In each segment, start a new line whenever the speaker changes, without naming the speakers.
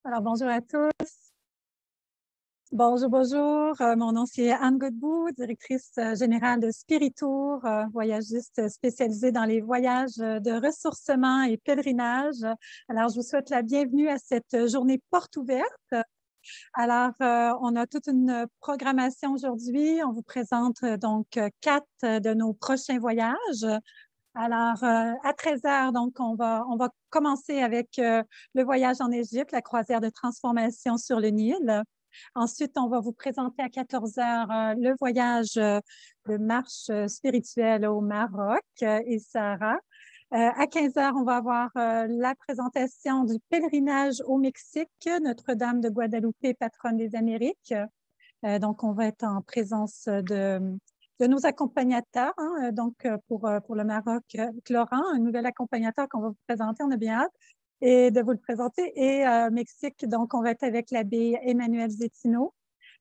Alors, bonjour à tous. Bonjour, bonjour. Mon nom, c'est Anne Godbout, directrice générale de Spiritour, voyagiste spécialisée dans les voyages de ressourcement et pèlerinage. Alors, je vous souhaite la bienvenue à cette journée porte ouverte. Alors, on a toute une programmation aujourd'hui. On vous présente donc 4 de nos prochains voyages. Alors, à 13 heures, donc, on va commencer avec le voyage en Égypte, la croisière de transformation sur le Nil. Ensuite, on va vous présenter à 14 heures le voyage de marche spirituelle au Maroc et Sahara. À 15 heures, on va avoir la présentation du pèlerinage au Mexique, Notre-Dame de Guadalupe, patronne des Amériques. Donc, on va être en présence de nos accompagnateurs. Hein, donc, pour le Maroc, Laurent, un nouvel accompagnateur qu'on va vous présenter, on a bien hâte et de vous le présenter. Et Mexique, donc, on va être avec l'abbé Emmanuel Zettino.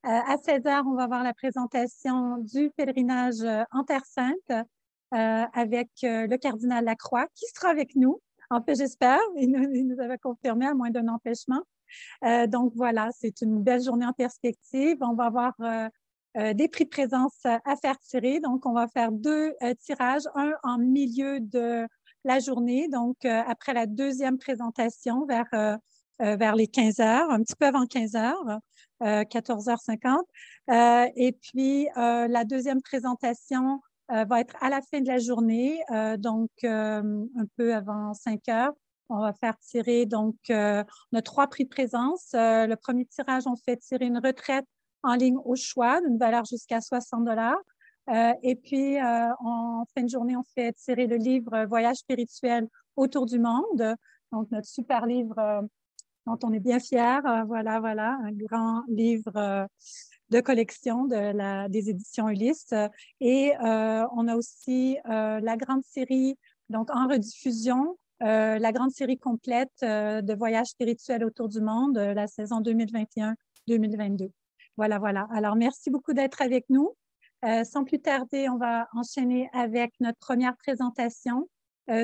À 16 heures, on va avoir la présentation du pèlerinage en Terre Sainte avec le cardinal Lacroix, qui sera avec nous. En fait, j'espère. Il nous avait confirmé à moins d'un empêchement. Donc voilà, c'est une belle journée en perspective. On va avoir des prix de présence à faire tirer. Donc, on va faire 2 tirages, un en milieu de la journée, donc après la deuxième présentation vers les 15 heures, un petit peu avant 15 heures, 14h50. Et puis, la deuxième présentation va être à la fin de la journée, donc un peu avant 5 heures. On va faire tirer, donc, on a 3 prix de présence. Le premier tirage, on fait tirer une retraite en ligne au choix d'une valeur jusqu'à 60 $. Et puis, en fin de journée, on fait tirer le livre Voyage spirituel autour du monde. Donc, notre super livre dont on est bien fiers. Voilà, un grand livre de collection des éditions Ulysse. Et on a aussi la grande série, donc en rediffusion, la grande série complète de voyages spirituels autour du monde, la saison 2021-2022. Voilà. Alors, merci beaucoup d'être avec nous. Sans plus tarder, on va enchaîner avec notre première présentation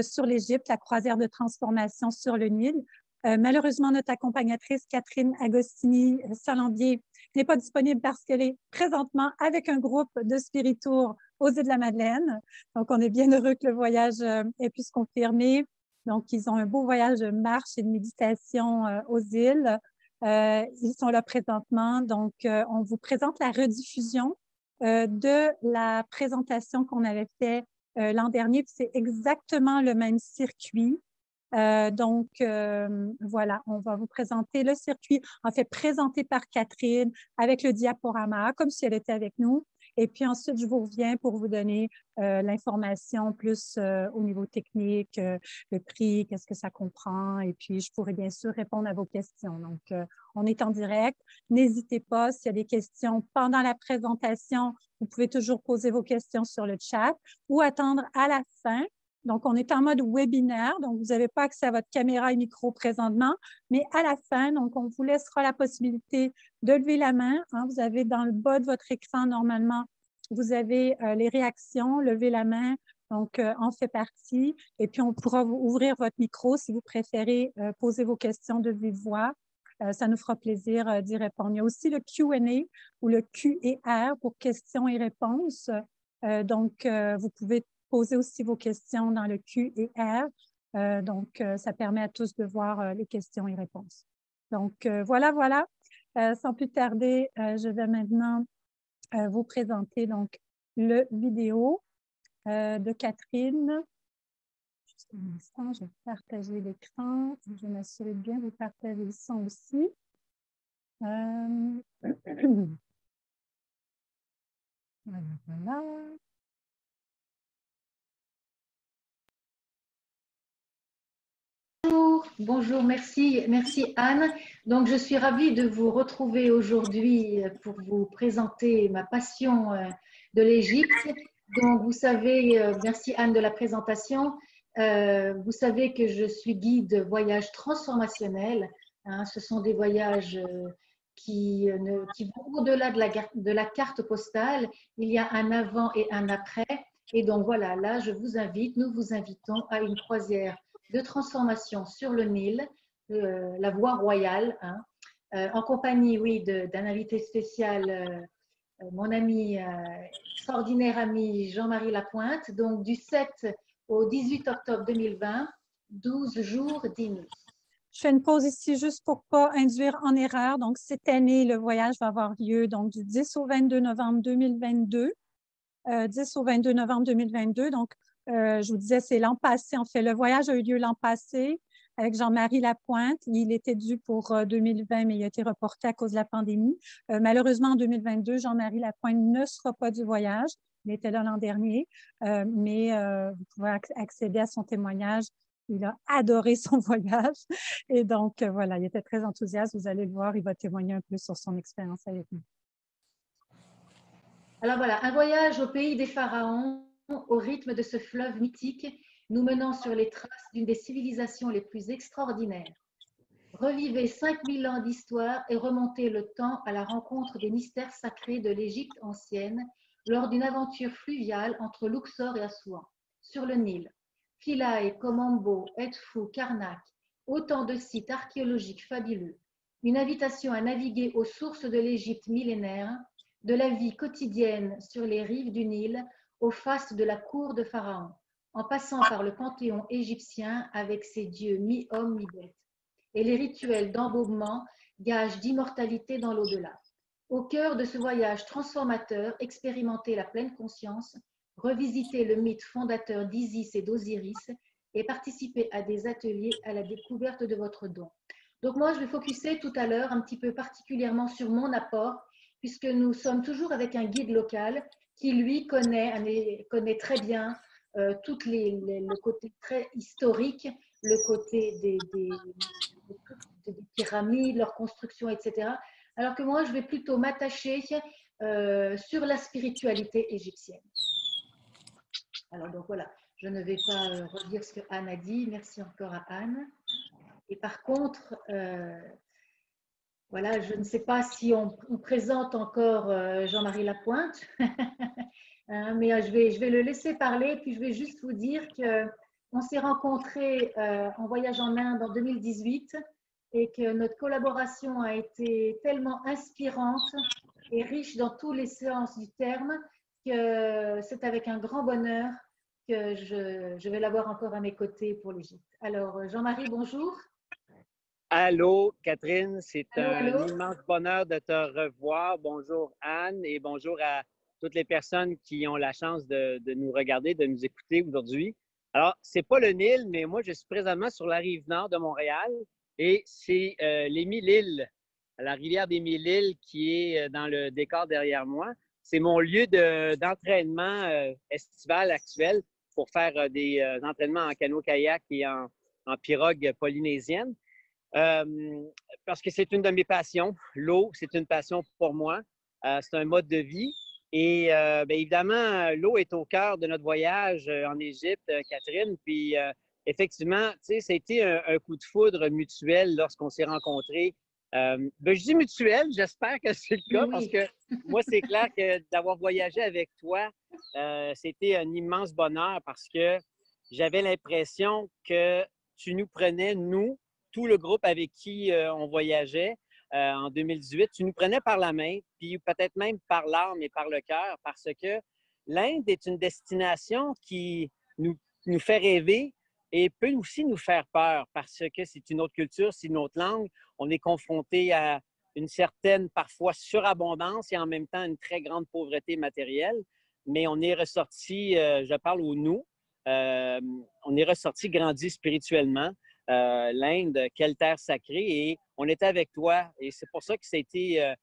sur l'Égypte, la croisière de transformation sur le Nil. Malheureusement, notre accompagnatrice Catherine Agostini-Salambier n'est pas disponible parce qu'elle est présentement avec un groupe de Spiritour aux îles de la Madeleine. Donc, on est bien heureux que le voyage ait pu se confirmer. Donc, ils ont un beau voyage de marche et de méditation aux îles. Ils sont là présentement. Donc, on vous présente la rediffusion de la présentation qu'on avait fait l'an dernier. C'est exactement le même circuit. Donc, voilà, on va vous présenter le circuit, en fait, présenté par Catherine avec le diaporama, comme si elle était avec nous. Et puis ensuite, je vous reviens pour vous donner l'information plus au niveau technique, le prix, qu'est-ce que ça comprend. Et puis, je pourrai bien sûr répondre à vos questions. Donc, on est en direct. N'hésitez pas, s'il y a des questions pendant la présentation, vous pouvez toujours poser vos questions sur le chat ou attendre à la fin. Donc, on est en mode webinaire, donc vous n'avez pas accès à votre caméra et micro présentement, mais à la fin, donc on vous laissera la possibilité de lever la main. Hein, vous avez dans le bas de votre écran, normalement, vous avez les réactions, lever la main, donc en fait partie, et puis on pourra vous ouvrir votre micro si vous préférez poser vos questions de vive voix. Ça nous fera plaisir d'y répondre. Il y a aussi le Q&A ou le Q&R pour questions et réponses. Donc, vous pouvez poser aussi vos questions dans le Q&R. Donc, ça permet à tous de voir les questions et réponses. Donc, voilà. Sans plus tarder, je vais maintenant vous présenter donc le vidéo de Catherine. Juste un instant, je vais partager l'écran. Je vais m'assurer de bien vous partager le son aussi. Voilà.
Bonjour, merci Anne. Donc, je suis ravie de vous retrouver aujourd'hui pour vous présenter ma passion de l'Égypte. Donc, vous savez, merci Anne de la présentation. Vous savez que je suis guide voyage transformationnel. Hein, ce sont des voyages qui vont au-delà de la carte postale. Il y a un avant et un après. Et donc, voilà, là, nous vous invitons à une croisière de transformation sur le Nil la voie royale, hein, en compagnie, oui, d'un invité spécial, mon ami, extraordinaire ami Jean-Marie Lapointe, donc du 7 au 18 octobre 2020, 12 jours, 10 nuits.
Je fais une pause ici juste pour ne pas induire en erreur. Donc, cette année, le voyage va avoir lieu donc, du 10 au 22 novembre 2022. 10 au 22 novembre 2022. Donc, je vous disais, c'est l'an passé. En fait, le voyage a eu lieu l'an passé avec Jean-Marie Lapointe. Il était dû pour 2020, mais il a été reporté à cause de la pandémie. Malheureusement, en 2022, Jean-Marie Lapointe ne sera pas du voyage. Il était là l'an dernier, mais vous pouvez accéder à son témoignage. Il a adoré son voyage. Et donc, voilà, il était très enthousiaste. Vous allez le voir, il va témoigner un peu sur son expérience avec nous.
Alors voilà, un voyage au pays des pharaons, au rythme de ce fleuve mythique, nous menant sur les traces d'une des civilisations les plus extraordinaires. Revivez 5000 ans d'histoire et remontez le temps à la rencontre des mystères sacrés de l'Égypte ancienne lors d'une aventure fluviale entre Luxor et Assouan, sur le Nil. Philae, Komombo, Edfou, Karnak, autant de sites archéologiques fabuleux. Une invitation à naviguer aux sources de l'Égypte millénaire, de la vie quotidienne sur les rives du Nil, aux faces de la cour de Pharaon, en passant par le panthéon égyptien avec ses dieux mi-hommes, mi-bêtes, et les rituels d'embaumement, gage d'immortalité dans l'au-delà. Au cœur de ce voyage transformateur, expérimentez la pleine conscience, revisitez le mythe fondateur d'Isis et d'Osiris et participez à des ateliers à la découverte de votre don. Donc moi, je vais focuser tout à l'heure un petit peu particulièrement sur mon apport, puisque nous sommes toujours avec un guide local qui, lui, connaît très bien tout le côté très historique, le côté des pyramides, leur construction, etc. Alors que moi, je vais plutôt m'attacher sur la spiritualité égyptienne. Alors donc voilà, je ne vais pas redire ce que Anne a dit. Merci encore à Anne. Et par contre, voilà, je ne sais pas si on présente encore Jean-Marie Lapointe, hein, mais je vais le laisser parler. Puis je vais juste vous dire qu'on s'est rencontrés en voyage en Inde en 2018 et que notre collaboration a été tellement inspirante et riche dans tous les sens du terme que c'est avec un grand bonheur que je vais l'avoir encore à mes côtés pour l'Égypte. Alors, Jean-Marie, bonjour.
Allô, Catherine, c'est
Allô.
un immense bonheur de te revoir. Bonjour, Anne, et bonjour à toutes les personnes qui ont la chance de nous regarder, de nous écouter aujourd'hui. Alors, c'est pas le Nil, mais moi, je suis présentement sur la rive nord de Montréal et c'est les Mille-Îles, la rivière des Mille-Îles qui est dans le décor derrière moi. C'est mon lieu d'entraînement estival actuel pour faire des entraînements en canot-kayak et en pirogue polynésienne. Parce que c'est une de mes passions. L'eau, c'est une passion pour moi. C'est un mode de vie. Et bien évidemment, l'eau est au cœur de notre voyage en Égypte, Catherine. Puis effectivement, tu sais, ça a été un coup de foudre mutuel lorsqu'on s'est rencontrés. Ben, je dis mutuel, j'espère que c'est le cas,
Oui.
parce que moi, c'est clair que d'avoir voyagé avec toi, c'était un immense bonheur parce que j'avais l'impression que tu nous prenais, nous, tout le groupe avec qui on voyageait en 2018, tu nous prenais par la main, puis peut-être même par l'âme et par le cœur, parce que l'Inde est une destination qui nous fait rêver et peut aussi nous faire peur, parce que c'est une autre culture, c'est une autre langue. On est confronté à une certaine, parfois, surabondance et en même temps une très grande pauvreté matérielle. Mais on est ressorti, je parle au nous, on est ressorti grandi spirituellement. L'Inde, quelle terre sacrée, et on était avec toi. Et c'est pour ça que c'était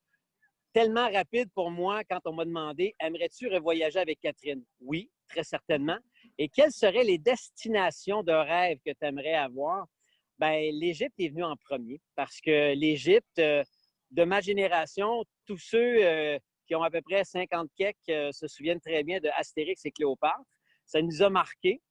tellement rapide pour moi quand on m'a demandé « Aimerais-tu revoyager avec Catherine? » Oui, très certainement. Et quelles seraient les destinations de rêve que tu aimerais avoir? Bien, l'Égypte est venue en premier parce que l'Égypte, de ma génération, tous ceux qui ont à peu près 50 quelques se souviennent très bien de Astérix et Cléopâtre. Ça nous a marqués.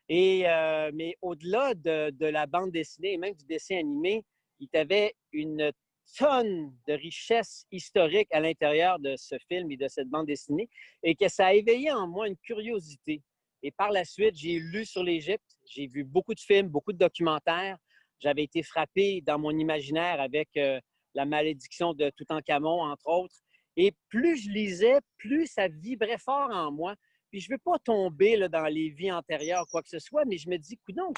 Mais au-delà de la bande dessinée et même du dessin animé, il y avait une tonne de richesse historique à l'intérieur de ce film et de cette bande dessinée et que ça a éveillé en moi une curiosité. Et par la suite, j'ai lu sur l'Égypte, j'ai vu beaucoup de films, beaucoup de documentaires. j'avais été frappé dans mon imaginaire avec la malédiction de Toutankhamon, entre autres. Et plus je lisais, plus ça vibrait fort en moi. Puis je ne veux pas tomber là, dans les vies antérieures ou quoi que ce soit, mais je me dis, coudonc,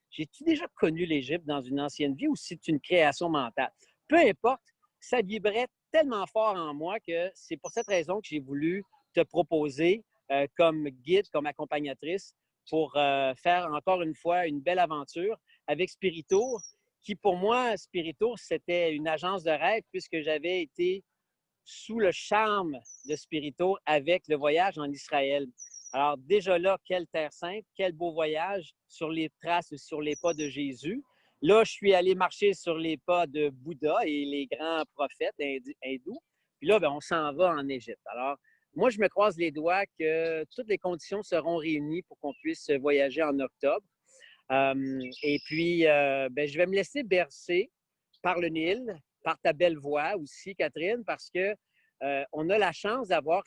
j'ai-tu déjà connu l'Égypte dans une ancienne vie ou c'est une création mentale? Peu importe, ça vibrait tellement fort en moi que c'est pour cette raison que j'ai voulu te proposer comme guide, comme accompagnatrice pour faire encore une fois une belle aventure avec Spiritour, qui pour moi, Spiritour, c'était une agence de rêve puisque j'avais été sous le charme de Spiritour avec le voyage en Israël. Alors déjà là, quelle terre sainte, quel beau voyage sur les traces, sur les pas de Jésus. Là, je suis allé marcher sur les pas de Bouddha et les grands prophètes hindous. Puis là, bien, on s'en va en Égypte. Alors, moi, je me croise les doigts que toutes les conditions seront réunies pour qu'on puisse voyager en octobre. Et puis, ben, je vais me laisser bercer par le Nil, par ta belle voix aussi, Catherine, parce que on a la chance d'avoir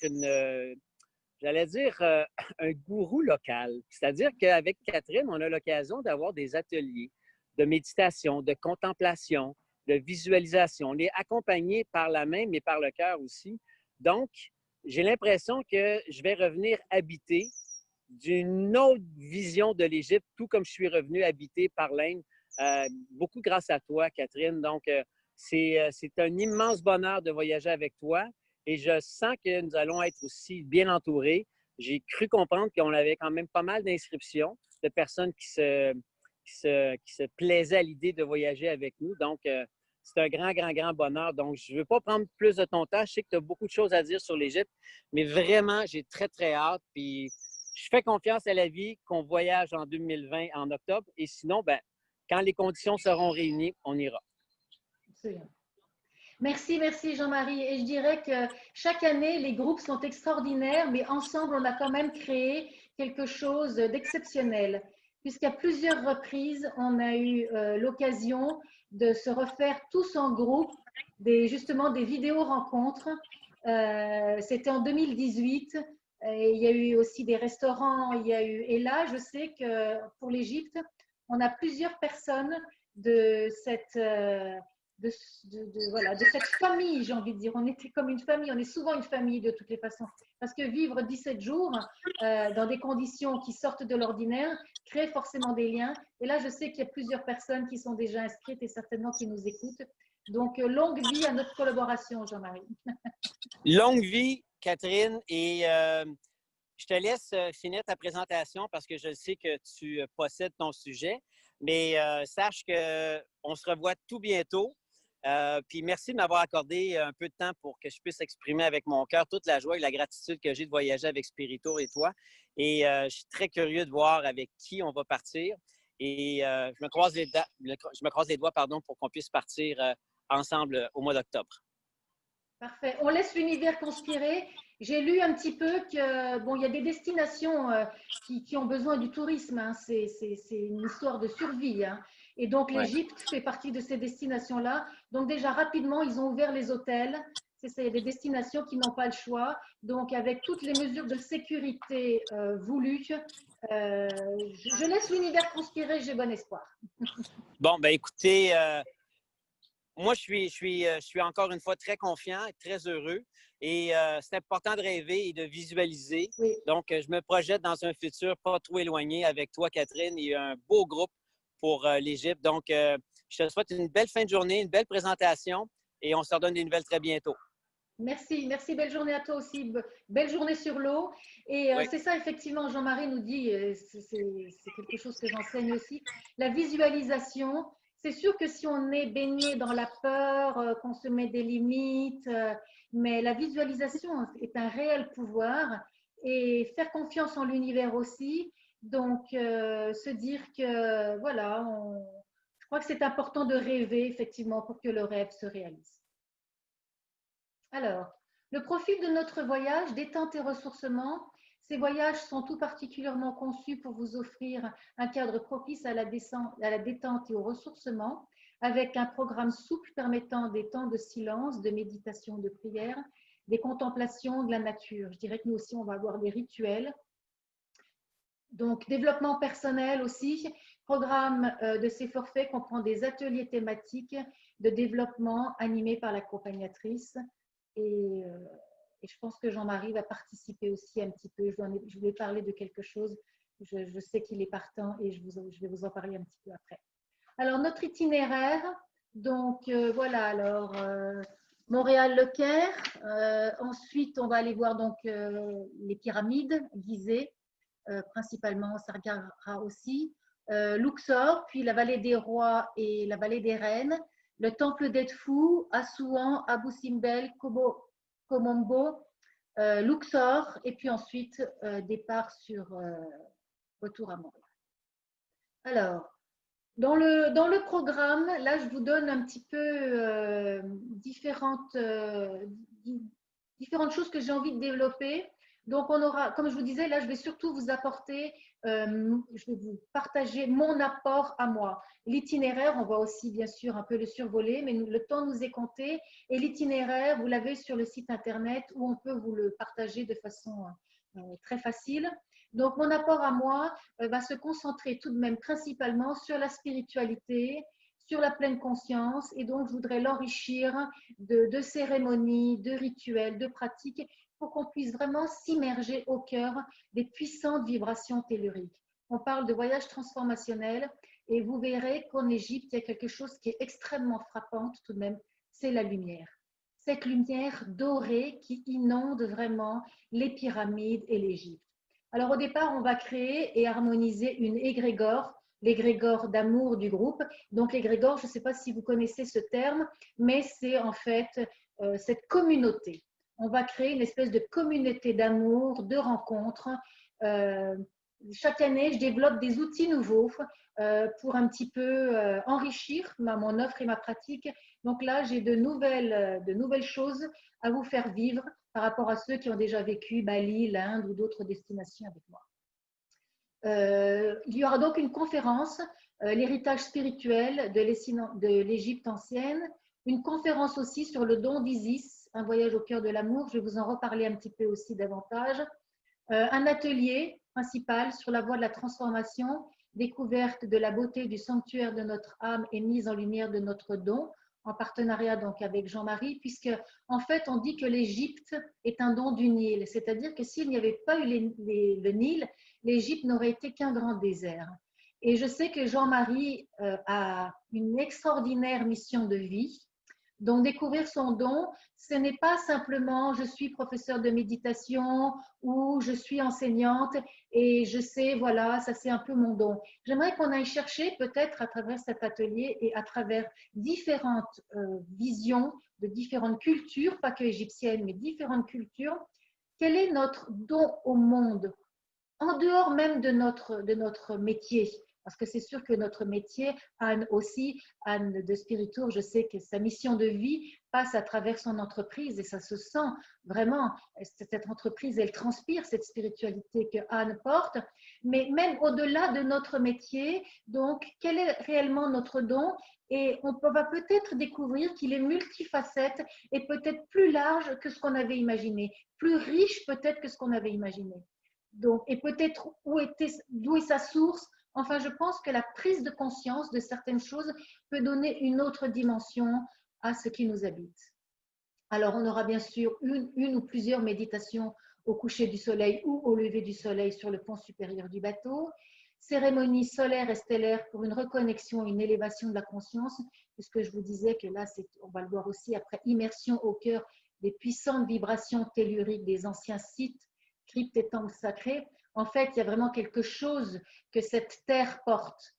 j'allais dire, un gourou local. C'est-à-dire qu'avec Catherine, on a l'occasion d'avoir des ateliers de méditation, de contemplation, de visualisation. On est accompagné par la main, mais par le cœur aussi. Donc, j'ai l'impression que je vais revenir habiter d'une autre vision de l'Égypte, tout comme je suis revenu habiter par l'Inde, beaucoup grâce à toi, Catherine. Donc, c'est un immense bonheur de voyager avec toi et je sens que nous allons être aussi bien entourés. J'ai cru comprendre qu'on avait quand même pas mal d'inscriptions de personnes qui se plaisaient à l'idée de voyager avec nous. Donc, c'est un grand, grand, grand bonheur. Donc, je ne veux pas prendre plus de ton temps. Je sais que tu as beaucoup de choses à dire sur l'Égypte, mais vraiment, j'ai très, très hâte. Puis, je fais confiance à la vie qu'on voyage en 2020 en octobre. Et sinon, ben, quand les conditions seront réunies, on ira.
Absolument. Merci, merci Jean-Marie. Et je dirais que chaque année, les groupes sont extraordinaires, mais ensemble, on a quand même créé quelque chose d'exceptionnel. Puisqu'à plusieurs reprises, on a eu l'occasion de se refaire tous en groupe, justement des vidéos-rencontres. C'était en 2018. Et il y a eu aussi des restaurants. Et là, je sais que pour l'Égypte, on a plusieurs personnes de cette voilà, de cette famille, j'ai envie de dire. On était comme une famille, on est souvent une famille de toutes les façons. Parce que vivre 17 jours dans des conditions qui sortent de l'ordinaire crée forcément des liens. Et là, je sais qu'il y a plusieurs personnes qui sont déjà inscrites et certainement qui nous écoutent. Donc, longue vie à notre collaboration, Jean-Marie.
Longue vie, Catherine, et je te laisse finir ta présentation parce que je sais que tu possèdes ton sujet, mais sache qu'on se revoit tout bientôt. Puis merci de m'avoir accordé un peu de temps pour que je puisse exprimer avec mon cœur toute la joie et la gratitude que j'ai de voyager avec Spiritour et toi. Et je suis très curieux de voir avec qui on va partir. Et je me croise les doigts pardon, pour qu'on puisse partir ensemble au mois d'octobre.
Parfait. On laisse l'univers conspirer. J'ai lu un petit peu que bon, il y a des destinations qui ont besoin du tourisme. Hein. C'est une histoire de survie. Hein. Et donc, l'Égypte fait partie de ces destinations-là. Donc, déjà, rapidement, ils ont ouvert les hôtels. C'est ça, il y a des destinations qui n'ont pas le choix. Donc, avec toutes les mesures de sécurité voulues, je laisse l'univers conspirer. J'ai bon espoir.
Bon, ben écoutez, moi, je suis encore une fois très confiant, très heureux. Et c'est important de rêver et de visualiser.
Oui.
Donc, je me projette dans un futur pas trop éloigné avec toi, Catherine, et un beau groupe pour l'Égypte. Donc, je te souhaite une belle fin de journée, une belle présentation et on se redonne des nouvelles très bientôt.
Merci, merci. Belle journée à toi aussi. Belle journée sur l'eau. Et oui. C'est ça, effectivement, Jean-Marie nous dit, c'est quelque chose que j'enseigne aussi, la visualisation. C'est sûr que si on est baigné dans la peur, qu'on se met des limites, mais la visualisation est un réel pouvoir et faire confiance en l'univers aussi. Donc, se dire que, voilà, je crois que c'est important de rêver, effectivement, pour que le rêve se réalise. Alors, le profil de notre voyage, détente et ressourcement. Ces voyages sont tout particulièrement conçus pour vous offrir un cadre propice à la détente et au ressourcement, avec un programme souple permettant des temps de silence, de méditation, de prière, des contemplations de la nature. Je dirais que nous aussi, on va avoir des rituels. Donc, développement personnel aussi, programme de ces forfaits comprend des ateliers thématiques de développement animés par l'accompagnatrice. Et je pense que Jean-Marie va participer aussi un petit peu. Je voulais parler de quelque chose. Je sais qu'il est partant et je vais vous en parler un petit peu après. Alors, notre itinéraire, donc voilà, alors Montréal-Le-Caire. Ensuite, on va aller voir donc les pyramides Gizeh, principalement, ça regardera aussi. Luxor, puis la vallée des rois et la vallée des reines, le temple d'Edfou, Assouan, Abu Simbel, Komombo, Luxor, et puis ensuite départ sur retour à Montréal. Alors, dans le programme, là, je vous donne un petit peu différentes choses que j'ai envie de développer. Donc, on aura, comme je vous disais, là, je vais surtout vous apporter, je vais vous partager mon apport à moi. L'itinéraire, on va aussi, bien sûr, un peu le survoler, mais le temps nous est compté. Et l'itinéraire, vous l'avez sur le site Internet où on peut vous le partager de façon très facile. Donc, mon apport à moi va se concentrer tout de même principalement sur la spiritualité, sur la pleine conscience, et donc je voudrais l'enrichir de cérémonies, de rituels, de pratiques, pour qu'on puisse vraiment s'immerger au cœur des puissantes vibrations telluriques. On parle de voyage transformationnel, et vous verrez qu'en Égypte, il y a quelque chose qui est extrêmement frappant tout de même, c'est la lumière. Cette lumière dorée qui inonde vraiment les pyramides et l'Égypte. Alors au départ, on va créer et harmoniser une égrégore, l'égrégore d'amour du groupe. Donc l'égrégore, je ne sais pas si vous connaissez ce terme, mais c'est en fait cette communauté. On va créer une espèce de communauté d'amour, de rencontres. Chaque année, je développe des outils nouveaux pour un petit peu enrichir mon offre et ma pratique. Donc là, j'ai de nouvelles choses à vous faire vivre par rapport à ceux qui ont déjà vécu Bali, l'Inde ou d'autres destinations avec moi. Il y aura donc une conférence, l'héritage spirituel de l'Égypte ancienne, une conférence aussi sur le don d'Isis, un voyage au cœur de l'amour, je vais vous en reparler un petit peu aussi davantage, un atelier principal sur la voie de la transformation, découverte de la beauté du sanctuaire de notre âme et mise en lumière de notre don, en partenariat donc avec Jean-Marie, puisque en fait on dit que l'Égypte est un don du Nil, c'est-à-dire que s'il n'y avait pas eu le Nil, l'Égypte n'aurait été qu'un grand désert. Et je sais que Jean-Marie a une extraordinaire mission de vie. Donc, découvrir son don, ce n'est pas simplement je suis professeur de méditation ou je suis enseignante et je sais, voilà, ça c'est un peu mon don. J'aimerais qu'on aille chercher peut-être à travers cet atelier et à travers différentes visions de différentes cultures, pas que égyptiennes, mais différentes cultures, quel est notre don au monde, en dehors même de notre métier. Parce que c'est sûr que notre métier, Anne aussi, Anne de Spiritour, je sais que sa mission de vie passe à travers son entreprise et ça se sent vraiment, cette entreprise, elle transpire cette spiritualité que Anne porte, mais même au-delà de notre métier, donc quel est réellement notre don? Et on va peut-être découvrir qu'il est multifacette et peut-être plus large que ce qu'on avait imaginé, plus riche peut-être que ce qu'on avait imaginé. Donc, et peut-être d'où est sa source. Enfin, je pense que la prise de conscience de certaines choses peut donner une autre dimension à ce qui nous habite. Alors, on aura bien sûr une ou plusieurs méditations au coucher du soleil ou au lever du soleil sur le pont supérieur du bateau. Cérémonie solaire et stellaire pour une reconnexion, une élévation de la conscience, puisque je vous disais que là, on va le voir aussi après, immersion au cœur des puissantes vibrations telluriques des anciens sites, cryptes et temples sacrés. En fait, il y a vraiment quelque chose que cette terre porte.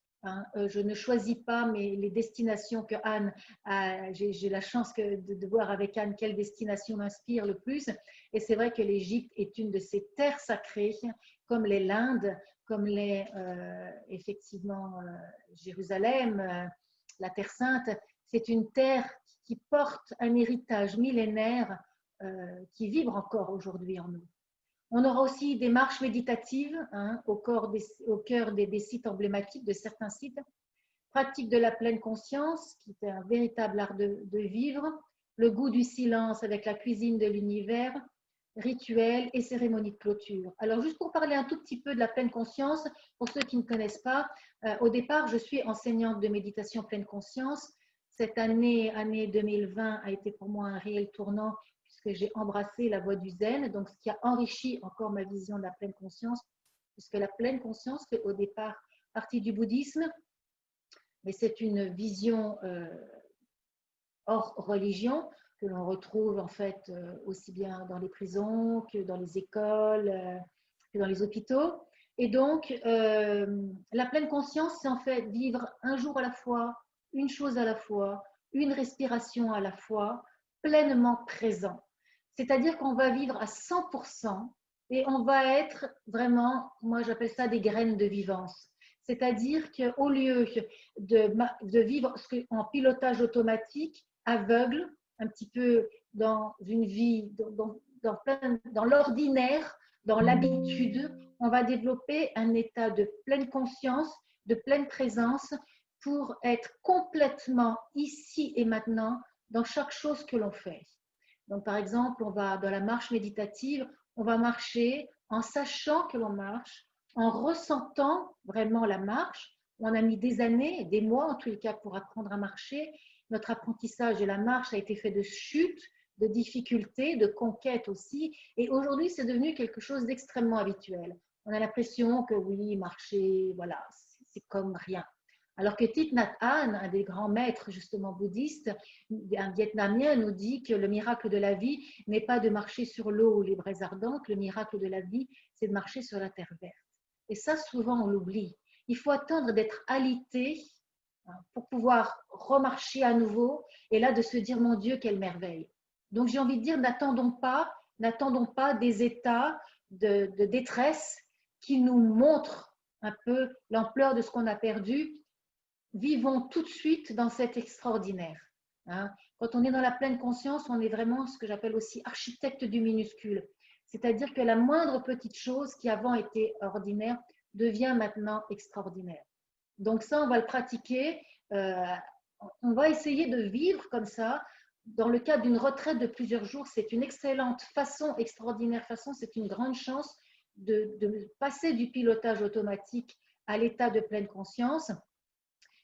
Je ne choisis pas les destinations que Anne a. J'ai la chance de voir avec Anne quelle destination m'inspire le plus. Et c'est vrai que l'Égypte est une de ces terres sacrées, comme l'Inde, comme effectivement Jérusalem, la Terre Sainte. C'est une terre qui porte un héritage millénaire qui vibre encore aujourd'hui en nous. On aura aussi des marches méditatives au cœur des sites emblématiques, de certains sites. Pratique de la pleine conscience, qui est un véritable art de vivre. Le goût du silence avec la cuisine de l'univers. rituels et cérémonies de clôture. Alors, juste pour parler un tout petit peu de la pleine conscience, pour ceux qui ne connaissent pas, au départ, je suis enseignante de méditation pleine conscience. Cette année 2020, a été pour moi un réel tournant puisque j'ai embrassé la voie du zen, donc ce qui a enrichi encore ma vision de la pleine conscience, puisque la pleine conscience fait au départ partie du bouddhisme, mais c'est une vision hors religion que l'on retrouve en fait aussi bien dans les prisons que dans les écoles, que dans les hôpitaux. Et donc, la pleine conscience, c'est en fait vivre un jour à la fois, une chose à la fois, une respiration à la fois, pleinement présent. C'est-à-dire qu'on va vivre à 100% et on va être vraiment, moi j'appelle ça des graines de vivance. C'est-à-dire qu'au lieu de vivre en pilotage automatique, aveugle, un petit peu dans une vie, dans l'ordinaire, dans l'habitude, on va développer un état de pleine conscience, de pleine présence pour être complètement ici et maintenant dans chaque chose que l'on fait. Donc, par exemple, on va dans la marche méditative, on va marcher en sachant que l'on marche, en ressentant vraiment la marche. On a mis des années, des mois en tous les cas pour apprendre à marcher. Notre apprentissage de la marche a été fait de chutes, de difficultés, de conquêtes aussi. Et aujourd'hui, c'est devenu quelque chose d'extrêmement habituel. On a l'impression que oui, marcher, voilà, c'est comme rien. Alors que Thich Nhat Hanh, un des grands maîtres justement bouddhistes, un Vietnamien, nous dit que le miracle de la vie n'est pas de marcher sur l'eau ou les braises ardentes, le miracle de la vie, c'est de marcher sur la terre verte. Et ça, souvent, on l'oublie. Il faut attendre d'être alité pour pouvoir remarcher à nouveau et là de se dire, mon Dieu, quelle merveille. Donc j'ai envie de dire, n'attendons pas des états de détresse qui nous montrent un peu l'ampleur de ce qu'on a perdu. Vivons tout de suite dans cet extraordinaire. Quand on est dans la pleine conscience, on est vraiment ce que j'appelle aussi architecte du minuscule. C'est-à-dire que la moindre petite chose qui avant était ordinaire devient maintenant extraordinaire. Donc ça, on va le pratiquer. On va essayer de vivre comme ça. Dans le cadre d'une retraite de plusieurs jours, c'est une excellente façon, extraordinaire façon, c'est une grande chance de passer du pilotage automatique à l'état de pleine conscience.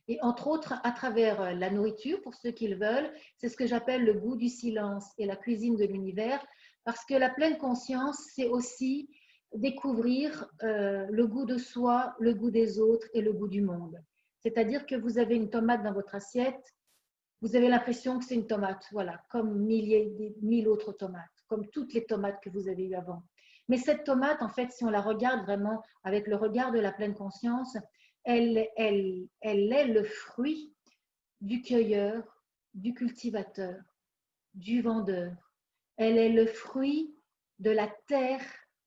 Et entre autres, à travers la nourriture, pour ceux qui le veulent, c'est ce que j'appelle le goût du silence et la cuisine de l'univers, parce que la pleine conscience, c'est aussi découvrir le goût de soi, le goût des autres et le goût du monde. C'est-à-dire que vous avez une tomate dans votre assiette, vous avez l'impression que c'est une tomate, voilà, comme mille autres tomates, comme toutes les tomates que vous avez eues avant. Mais cette tomate, en fait, si on la regarde vraiment avec le regard de la pleine conscience, elle est le fruit du cueilleur, du cultivateur, du vendeur. Elle est le fruit de la terre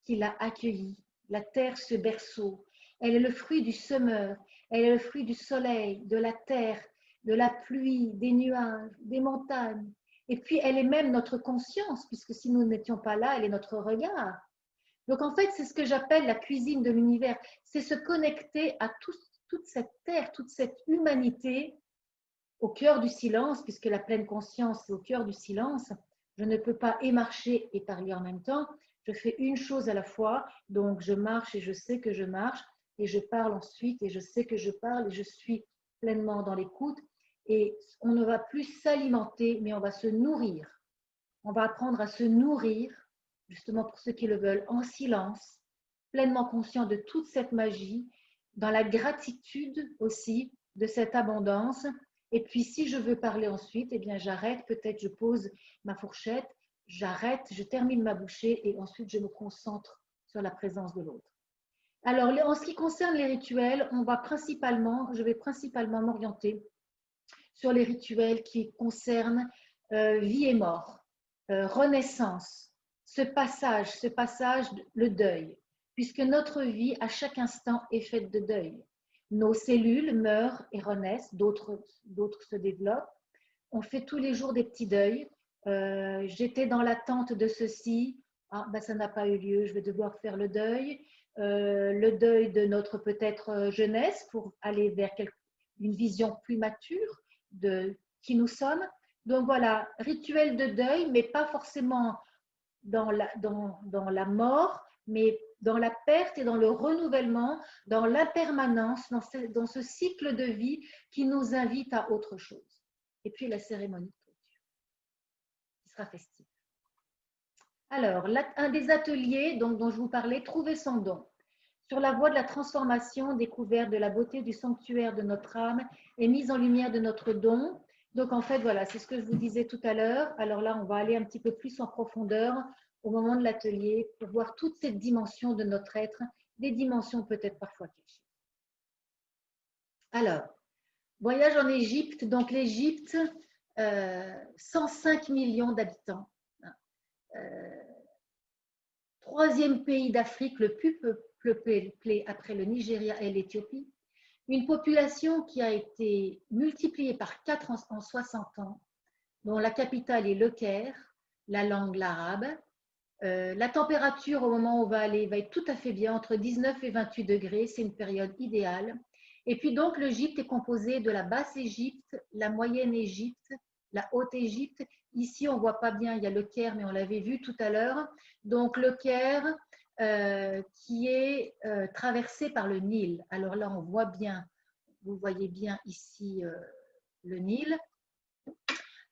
qui l'a accueillie, la terre, ce berceau. Elle est le fruit du semeur, elle est le fruit du soleil, de la terre, de la pluie, des nuages, des montagnes. Et puis, elle est même notre conscience, puisque si nous n'étions pas là, elle est notre regard. Donc, en fait, c'est ce que j'appelle la cuisine de l'univers. C'est se connecter à toute cette terre, toute cette humanité au cœur du silence, puisque la pleine conscience est au cœur du silence. Je ne peux pas et marcher et parler en même temps. Je fais une chose à la fois. Donc, je marche et je sais que je marche. Et je parle ensuite et je sais que je parle et je suis pleinement dans l'écoute. Et on ne va plus s'alimenter, mais on va se nourrir. On va apprendre à se nourrir, justement pour ceux qui le veulent, en silence, pleinement conscient de toute cette magie, dans la gratitude aussi de cette abondance. Et puis, si je veux parler ensuite, eh bien, j'arrête, peut-être je pose ma fourchette, j'arrête, je termine ma bouchée et ensuite je me concentre sur la présence de l'autre. Alors, en ce qui concerne les rituels, je vais principalement m'orienter sur les rituels qui concernent vie et mort, renaissance, ce passage, le deuil, puisque notre vie à chaque instant est faite de deuil. Nos cellules meurent et renaissent, d'autres se développent. On fait tous les jours des petits deuils. J'étais dans l'attente de ceci, ça n'a pas eu lieu, je vais devoir faire le deuil de notre peut-être jeunesse pour aller vers une vision plus mature de qui nous sommes. Donc voilà, rituel de deuil, mais pas forcément dans la mort, mais dans la perte et dans le renouvellement, dans l'impermanence, dans ce cycle de vie qui nous invite à autre chose. Et puis la cérémonie de clôture, qui sera festive. Alors, un des ateliers dont je vous parlais, Trouver son don. Sur la voie de la transformation, découverte de la beauté du sanctuaire de notre âme et mise en lumière de notre don. Donc, en fait, voilà, c'est ce que je vous disais tout à l'heure. Alors là, on va aller un petit peu plus en profondeur au moment de l'atelier pour voir toute cette dimension de notre être, des dimensions peut-être parfois cachées. Alors, voyage en Égypte. Donc, l'Égypte, 105 millions d'habitants. Troisième pays d'Afrique le plus peuplé après le Nigeria et l'Éthiopie. Une population qui a été multipliée par 4 en 60 ans, dont la capitale est Le Caire, la langue l'arabe. La température au moment où on va aller va être tout à fait bien, entre 19 et 28 degrés, c'est une période idéale. Et puis donc l'Égypte est composée de la Basse-Égypte, la Moyenne-Égypte, la Haute-Égypte. Ici, on ne voit pas bien, il y a le Caire, mais on l'avait vu tout à l'heure. Donc le Caire qui est traversé par le Nil. Alors là, on voit bien, vous voyez bien ici le Nil,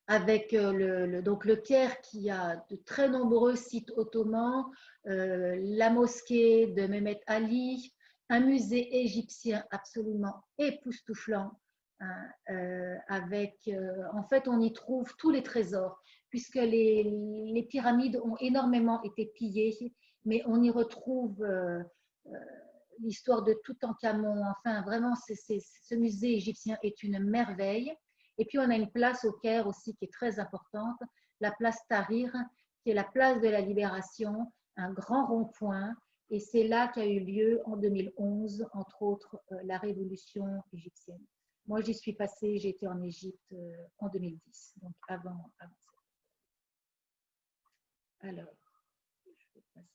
avec donc le Caire qui a de très nombreux sites ottomans, la mosquée de Mehmet Ali, un musée égyptien absolument époustouflant, hein, en fait, on y trouve tous les trésors, puisque les pyramides ont énormément été pillées, mais on y retrouve l'histoire de Toutankhamon. Enfin, vraiment, ce musée égyptien est une merveille. Et puis, on a une place au Caire aussi qui est très importante, la place Tahrir, qui est la place de la Libération, un grand rond-point. Et c'est là qu'a eu lieu en 2011, entre autres, la révolution égyptienne. Moi, j'y suis passée, j'ai été en Égypte en 2010, donc avant ça. Alors, je vais passer.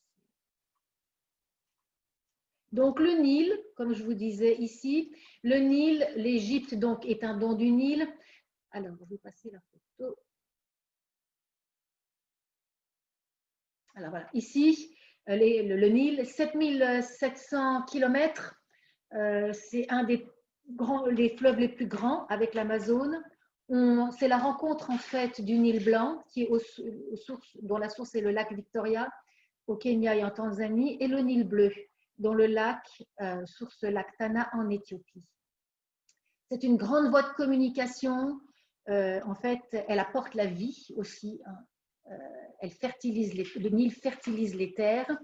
Donc le Nil, comme je vous disais ici, le Nil, l'Égypte donc est un don du Nil. Alors, je vais passer la photo. Alors voilà, ici, le Nil, 7700 km, c'est un des fleuves les plus grands avec l'Amazone. C'est la rencontre en fait du Nil blanc, qui est dont la source est le lac Victoria, au Kenya et en Tanzanie, et le Nil bleu, dont le lac, source lac Tana en Éthiopie. C'est une grande voie de communication. En fait, elle apporte la vie aussi. Elle fertilise le Nil fertilise les terres.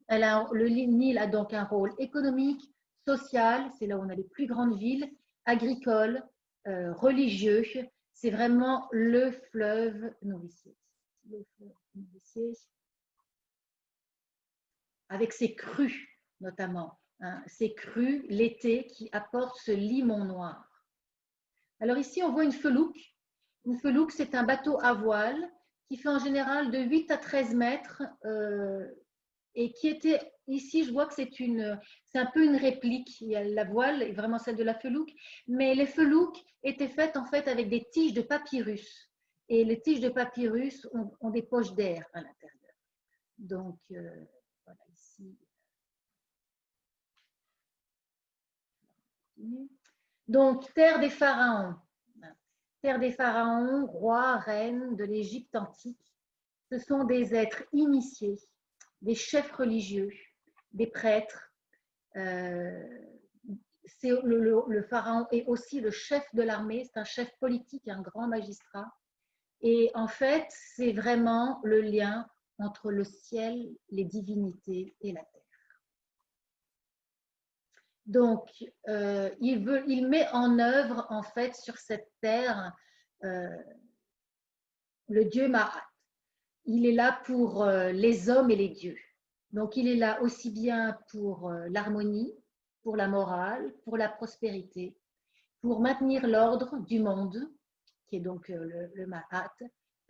Le Nil a donc un rôle économique, social, c'est là où on a les plus grandes villes, agricole, religieux. C'est vraiment le fleuve nourricier. Avec ses crues notamment, hein, ces crues l'été qui apportent ce limon noir. Alors ici, on voit une felouque. Une felouque, c'est un bateau à voile qui fait en général de 8 à 13 mètres et qui était, ici, je vois que c'est un peu une réplique. La voile est vraiment celle de la felouque, mais les felouques étaient faites en fait avec des tiges de papyrus. Et les tiges de papyrus ont des poches d'air à l'intérieur. Donc, voilà ici. Donc, terre des pharaons. Terre des pharaons, rois, reines de l'Égypte antique. Ce sont des êtres initiés, des chefs religieux, des prêtres. Le pharaon est aussi le chef de l'armée, c'est un chef politique, un grand magistrat. Et en fait, c'est vraiment le lien entre le ciel, les divinités et la terre. Donc, il met en œuvre, en fait, sur cette terre, le dieu Maat. Il est là pour les hommes et les dieux. Donc, il est là aussi bien pour l'harmonie, pour la morale, pour la prospérité, pour maintenir l'ordre du monde, qui est donc le Maat,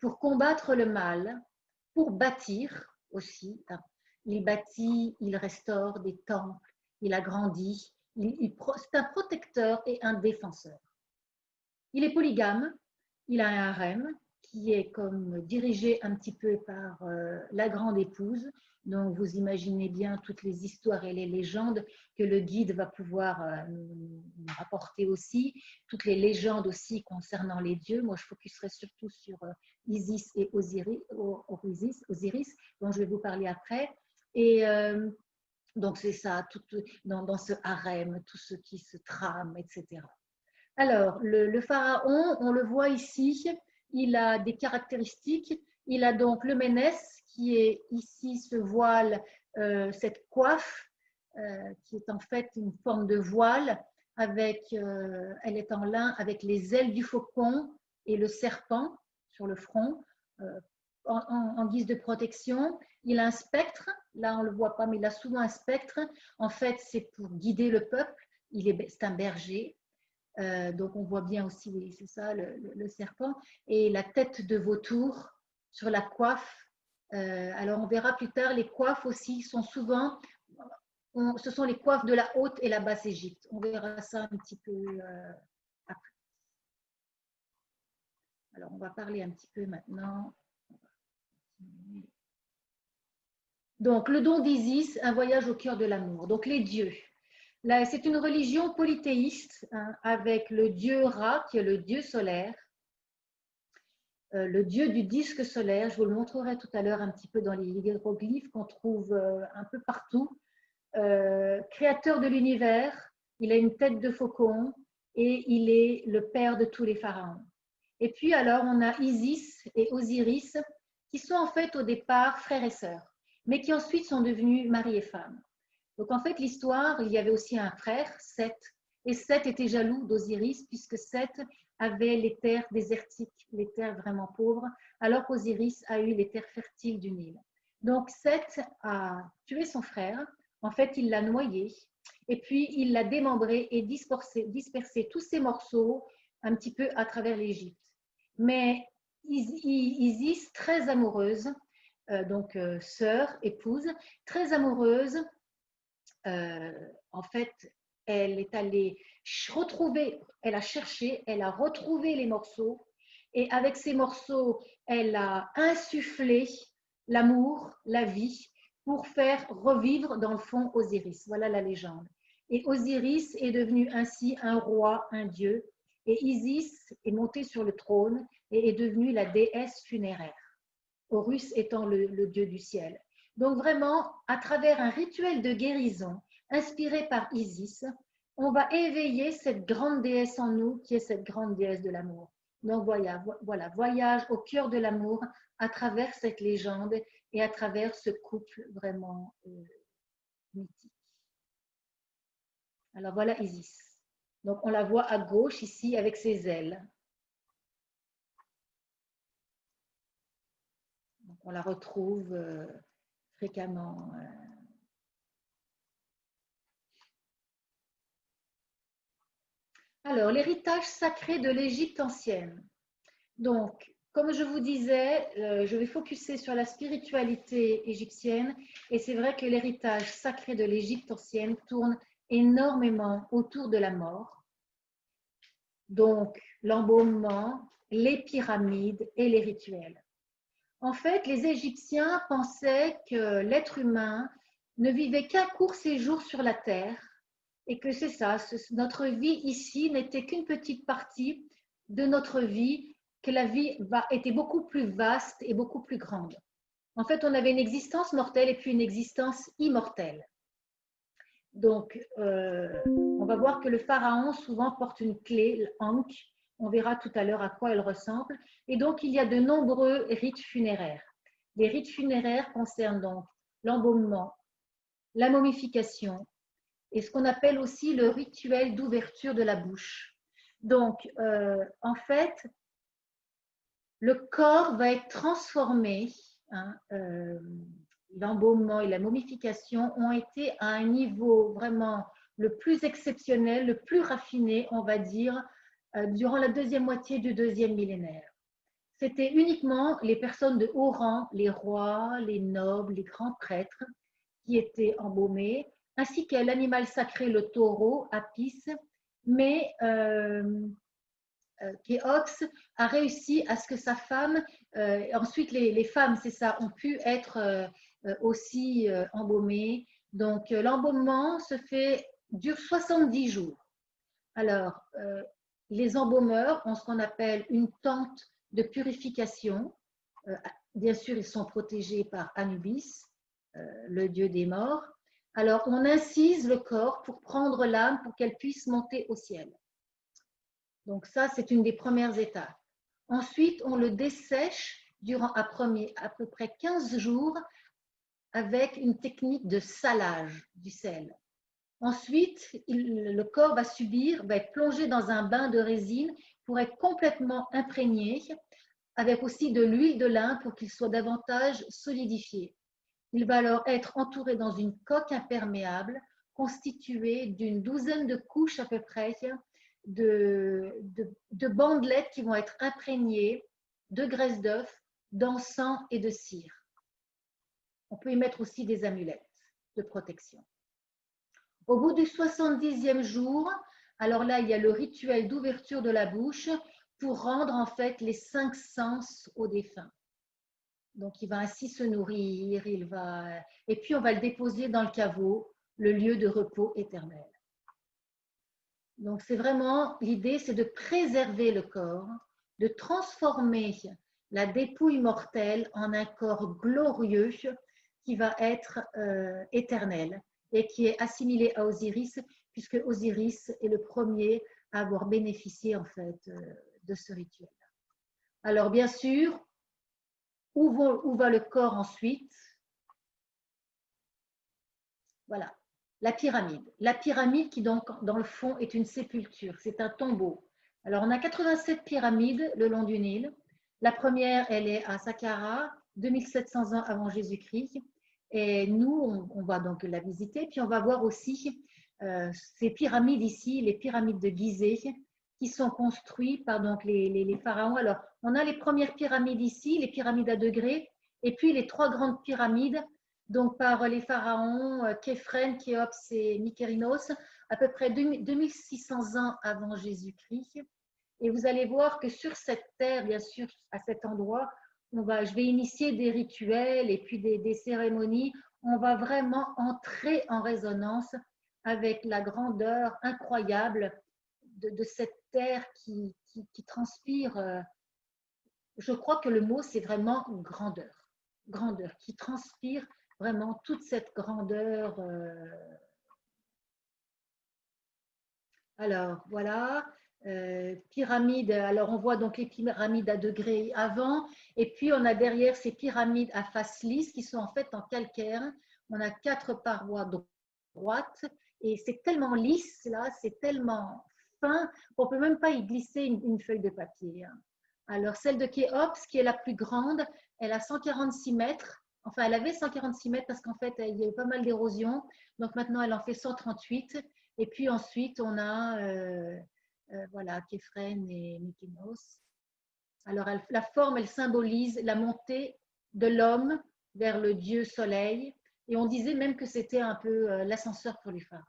pour combattre le mal, pour bâtir aussi. Il bâtit, il restaure des temples, il agrandit. C'est un protecteur et un défenseur. Il est polygame, il a un harem qui est comme dirigé un petit peu par la grande épouse. Donc, vous imaginez bien toutes les histoires et les légendes que le guide va pouvoir nous rapporter aussi, toutes les légendes aussi concernant les dieux. Moi, je focuserai surtout sur Isis et Osiris, dont je vais vous parler après. Et donc, c'est ça, tout, dans ce harem, tout ce qui se trame, etc. Alors, le pharaon, on le voit ici, il a des caractéristiques. Il a donc le ménès, qui est ici ce voile, cette coiffe, qui est en fait une forme de voile, elle est en lin avec les ailes du faucon et le serpent sur le front, en guise de protection. Il a un spectre, là on ne le voit pas, mais il a souvent un spectre. En fait, c'est pour guider le peuple. C'est un berger. Donc on voit bien aussi, oui, c'est ça, le serpent. Et la tête de vautour sur la coiffe. Alors on verra plus tard, les coiffes aussi sont souvent, ce sont les coiffes de la haute et la basse Égypte. On verra ça un petit peu après. Alors on va parler un petit peu maintenant. Donc le don d'Isis, un voyage au cœur de l'amour. Donc les dieux. C'est une religion polythéiste, hein, avec le dieu Ra, qui est le dieu solaire, le dieu du disque solaire. Je vous le montrerai tout à l'heure un petit peu dans les hiéroglyphes qu'on trouve un peu partout. Créateur de l'univers, il a une tête de faucon et il est le père de tous les pharaons. Et puis alors, on a Isis et Osiris, qui sont en fait au départ frères et sœurs, mais qui ensuite sont devenus mari et femme. Donc en fait, l'histoire, il y avait aussi un frère, Seth, et Seth était jaloux d'Osiris, puisque Seth avait les terres désertiques, les terres vraiment pauvres, alors qu'Osiris a eu les terres fertiles du Nil. Donc Seth a tué son frère, en fait il l'a noyé, et puis il l'a démembré et dispersé tous ses morceaux un petit peu à travers l'Égypte. Mais Isis, très amoureuse, donc sœur, épouse, très amoureuse, en fait, elle est allée retrouver, elle a cherché, elle a retrouvé les morceaux et avec ces morceaux, elle a insufflé l'amour, la vie pour faire revivre dans le fond Osiris. Voilà la légende. Et Osiris est devenu ainsi un roi, un dieu, et Isis est montée sur le trône et est devenue la déesse funéraire, Horus étant le dieu du ciel. Donc vraiment, à travers un rituel de guérison inspiré par Isis, on va éveiller cette grande déesse en nous qui est cette grande déesse de l'amour. Donc voilà, voyage au cœur de l'amour à travers cette légende et à travers ce couple vraiment mythique. Alors voilà Isis. Donc on la voit à gauche ici avec ses ailes. Donc, on la retrouve fréquemment. Alors, l'héritage sacré de l'Égypte ancienne. Donc, comme je vous disais, je vais focuser sur la spiritualité égyptienne et c'est vrai que l'héritage sacré de l'Égypte ancienne tourne énormément autour de la mort. Donc, l'embaumement, les pyramides et les rituels. En fait, les Égyptiens pensaient que l'être humain ne vivait qu'un court séjour sur la terre et que c'est ça, notre vie ici n'était qu'une petite partie de notre vie, que la vie était beaucoup plus vaste et beaucoup plus grande. En fait, on avait une existence mortelle et puis une existence immortelle. Donc, on va voir que le pharaon souvent porte une clé, l'Ankh. On verra tout à l'heure à quoi elle ressemble. Et donc, il y a de nombreux rites funéraires. Les rites funéraires concernent donc l'embaumement, la momification et ce qu'on appelle aussi le rituel d'ouverture de la bouche. Donc, en fait, le corps va être transformé. Hein, l'embaumement et la momification ont été à un niveau vraiment le plus exceptionnel, le plus raffiné, on va dire, durant la deuxième moitié du deuxième millénaire. C'était uniquement les personnes de haut rang, les rois, les nobles, les grands prêtres qui étaient embaumés, ainsi que l'animal sacré, le taureau, Apis, mais Khéops a réussi à ce que sa femme, ensuite les femmes, c'est ça, ont pu être aussi embaumées. Donc l'embaumement dure 70 jours. Alors, les embaumeurs ont ce qu'on appelle une tente de purification. Bien sûr, ils sont protégés par Anubis, le dieu des morts. Alors, on incise le corps pour prendre l'âme pour qu'elle puisse monter au ciel. Donc ça, c'est une des premières étapes. Ensuite, on le dessèche durant à peu près 15 jours avec une technique de salage du sel. Ensuite, le corps va être plongé dans un bain de résine pour être complètement imprégné, avec aussi de l'huile de lin pour qu'il soit davantage solidifié. Il va alors être entouré dans une coque imperméable constituée d'une douzaine de couches à peu près de bandelettes qui vont être imprégnées de graisse d'œuf, d'encens et de cire. On peut y mettre aussi des amulettes de protection. Au bout du 70e jour, alors là, il y a le rituel d'ouverture de la bouche pour rendre en fait les 5 sens au défunt. Donc, il va ainsi se nourrir, et puis on va le déposer dans le caveau, le lieu de repos éternel. Donc, c'est vraiment, l'idée, c'est de préserver le corps, de transformer la dépouille mortelle en un corps glorieux qui va être éternel et qui est assimilé à Osiris, puisque Osiris est le premier à avoir bénéficié en fait de ce rituel. Alors, bien sûr, où va le corps ensuite? Voilà, la pyramide. La pyramide qui, donc, dans le fond, est une sépulture, c'est un tombeau. Alors, on a 87 pyramides le long du Nil. La première, elle est à Saqqara, 2700 ans avant Jésus-Christ. Et nous, on va donc la visiter. Puis, on va voir aussi ces pyramides ici, les pyramides de Gizeh, qui sont construites par donc, les pharaons. Alors, on a les premières pyramides ici, les pyramides à degrés, et puis les 3 grandes pyramides, donc par les pharaons Képhren, Khéops et Mykérinos, à peu près 2600 ans avant Jésus-Christ. Et vous allez voir que sur cette terre, bien sûr, à cet endroit, je vais initier des rituels et puis des cérémonies. On va vraiment entrer en résonance avec la grandeur incroyable de cette terre qui transpire. Je crois que le mot, c'est vraiment grandeur. Grandeur, qui transpire vraiment toute cette grandeur. Alors, voilà. Pyramides, alors on voit donc les pyramides à degrés avant, et puis on a derrière ces pyramides à face lisse qui sont en fait en calcaire. On a 4 parois droites, et c'est tellement lisse là, c'est tellement fin qu'on ne peut même pas y glisser une feuille de papier. Alors, celle de Khéops, qui est la plus grande, elle a 146 mètres. Enfin, elle avait 146 mètres parce qu'en fait, il y a eu pas mal d'érosion. Donc, maintenant, elle en fait 138. Et puis ensuite, on a voilà, Képhren et Mykonos. Alors, la forme, elle symbolise la montée de l'homme vers le dieu soleil. Et on disait même que c'était un peu l'ascenseur pour les pharaons.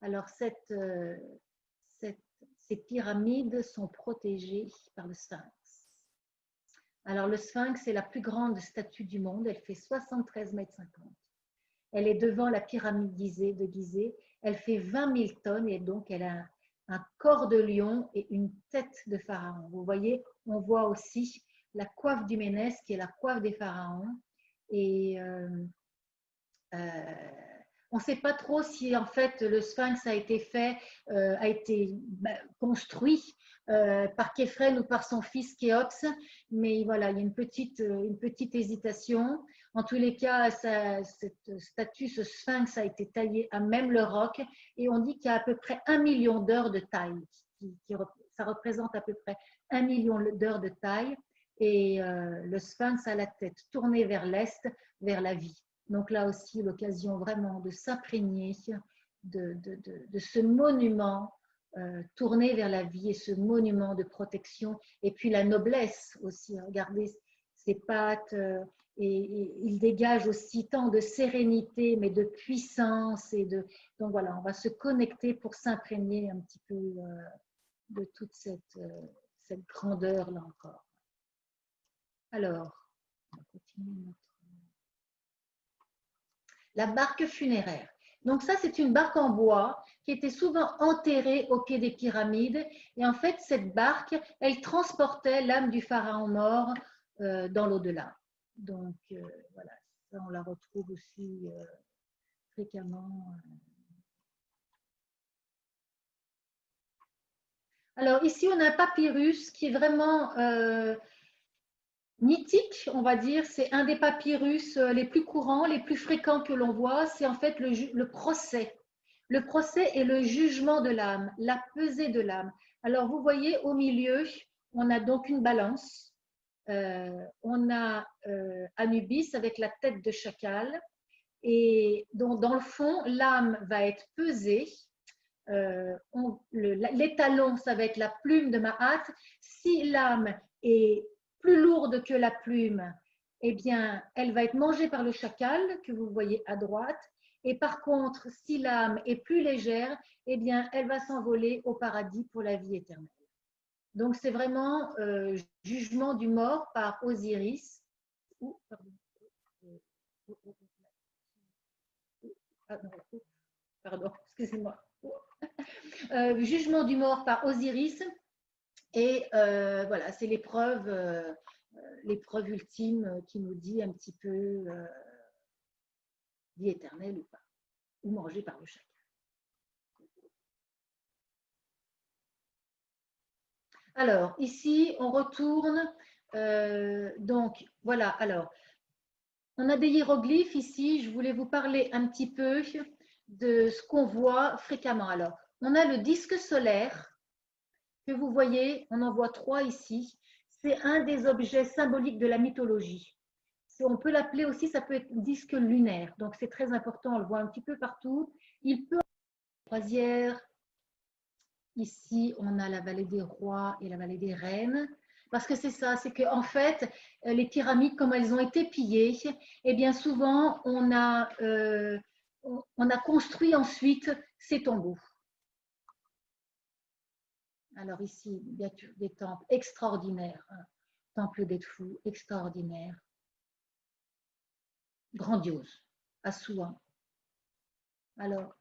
Alors, ces pyramides sont protégées par le Sphinx. Alors, le Sphinx est la plus grande statue du monde. Elle fait 73,50 mètres. Elle est devant la pyramide de Gizeh. Elle fait 20 000 tonnes et donc elle a un corps de lion et une tête de pharaon. Vous voyez, on voit aussi la coiffe du Ménès qui est la coiffe des pharaons. Et on ne sait pas trop si en fait le Sphinx a été construit par Képhren ou par son fils Khéops, mais voilà, il y a une petite hésitation. En tous les cas, cette statue, ce Sphinx a été taillé à même le roc, et on dit qu'il y a à peu près 1 million d'heures de taille. Ça représente à peu près 1 million d'heures de taille, et le Sphinx a la tête tournée vers l'est, vers la vie. Donc là aussi, l'occasion vraiment de s'imprégner de ce monument tourné vers la vie et ce monument de protection. Et puis la noblesse aussi. Regardez ses pattes. Et il dégage aussi tant de sérénité, mais de puissance. Donc voilà, on va se connecter pour s'imprégner un petit peu de toute cette grandeur-là encore. Alors, on va continuer la barque funéraire. Donc ça, c'est une barque en bois qui était souvent enterrée au pied des pyramides. Et en fait, cette barque, elle transportait l'âme du pharaon mort dans l'au-delà. Donc voilà, ça, on la retrouve aussi fréquemment. Alors ici, on a un papyrus qui est vraiment mythique, on va dire. C'est un des papyrus les plus courants, les plus fréquents que l'on voit. C'est en fait le procès. Le procès est le jugement de l'âme, la pesée de l'âme. Alors vous voyez au milieu, on a donc une balance. On a Anubis avec la tête de chacal. Et donc dans le fond, l'âme va être pesée. L'étalon, ça va être la plume de Mahat. Si l'âme est plus lourde que la plume, eh bien, elle va être mangée par le chacal que vous voyez à droite. Et par contre, si l'âme est plus légère, eh bien, elle va s'envoler au paradis pour la vie éternelle. Donc, c'est vraiment jugement du mort par Osiris. Pardon, excusez-moi. Jugement du mort par Osiris. Et voilà, c'est l'épreuve ultime qui nous dit un petit peu vie éternelle ou pas, ou mangée par le chacal. Alors, ici, on retourne. Donc, voilà, alors, on a des hiéroglyphes ici. Je voulais vous parler un petit peu de ce qu'on voit fréquemment. Alors, on a le disque solaire que vous voyez, on en voit 3 ici. C'est un des objets symboliques de la mythologie. On peut l'appeler aussi, ça peut être disque lunaire. Donc, c'est très important, on le voit un petit peu partout. Il peut avoir une croisière. Ici, on a la vallée des rois et la vallée des reines. Parce que c'est ça, c'est qu'en fait, les pyramides, comme elles ont été pillées, eh bien souvent, on a construit ensuite ces tombeaux. Alors ici, bien sûr, des temples extraordinaires. Temple d'Edfou, extraordinaire. Grandiose, à Souan. Alors,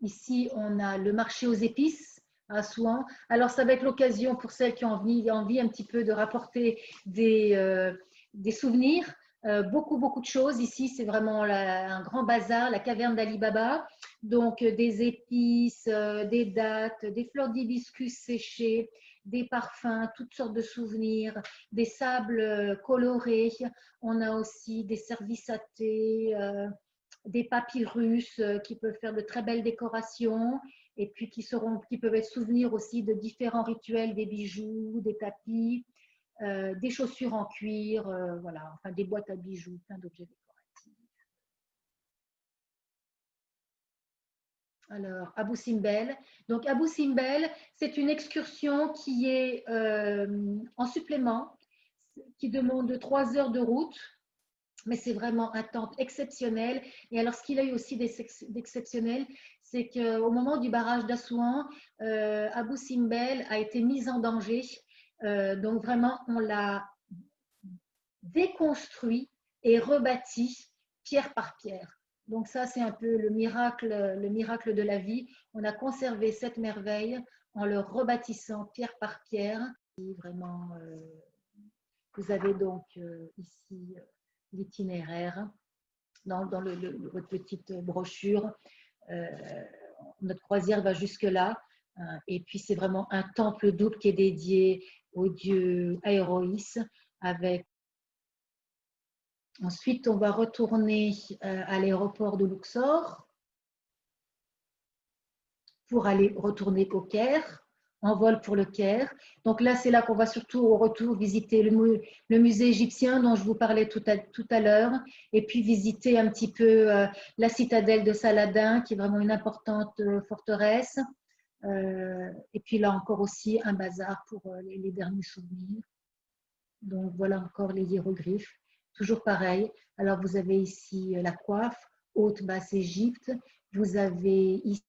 ici, on a le marché aux épices à Souan. Alors, ça va être l'occasion pour celles qui ont envie un petit peu de rapporter des souvenirs. Beaucoup de choses. Ici, c'est vraiment un grand bazar, la caverne d'Ali Baba. Donc, des épices, des dattes, des fleurs d'hibiscus séchées, des parfums, toutes sortes de souvenirs, des sables colorés. On a aussi des services à thé, des papyrus qui peuvent faire de très belles décorations et puis qui peuvent être souvenirs aussi de différents rituels, des bijoux, des tapis, des chaussures en cuir, voilà, enfin des boîtes à bijoux, plein d'objets décoratifs. Alors, Abou Simbel. Donc, Abou Simbel, c'est une excursion qui est en supplément, qui demande 3 heures de route, mais c'est vraiment un temple exceptionnel. Et alors, ce qu'il a eu aussi d'exceptionnel, c'est qu'au moment du barrage d'Assouan, Abou Simbel a été mise en danger. Donc, vraiment, on l'a déconstruit et rebâti pierre par pierre. Donc ça, c'est un peu le miracle de la vie. On a conservé cette merveille en le rebâtissant pierre par pierre. Et vraiment, vous avez donc ici l'itinéraire dans votre petite brochure. Notre croisière va jusque-là. Et puis, c'est vraiment un temple double qui est dédié au dieu Aéroïs avec. Ensuite, on va retourner à l'aéroport de Luxor pour aller retourner au Caire, en vol pour le Caire. Donc là, c'est là qu'on va surtout au retour visiter le musée égyptien dont je vous parlais tout à l'heure, et puis visiter un petit peu la citadelle de Saladin, qui est vraiment une importante forteresse. Et puis là encore aussi un bazar pour les derniers souvenirs. Donc voilà encore les hiéroglyphes. Toujours pareil. Alors, vous avez ici la coiffe, haute, basse Égypte. Vous avez ici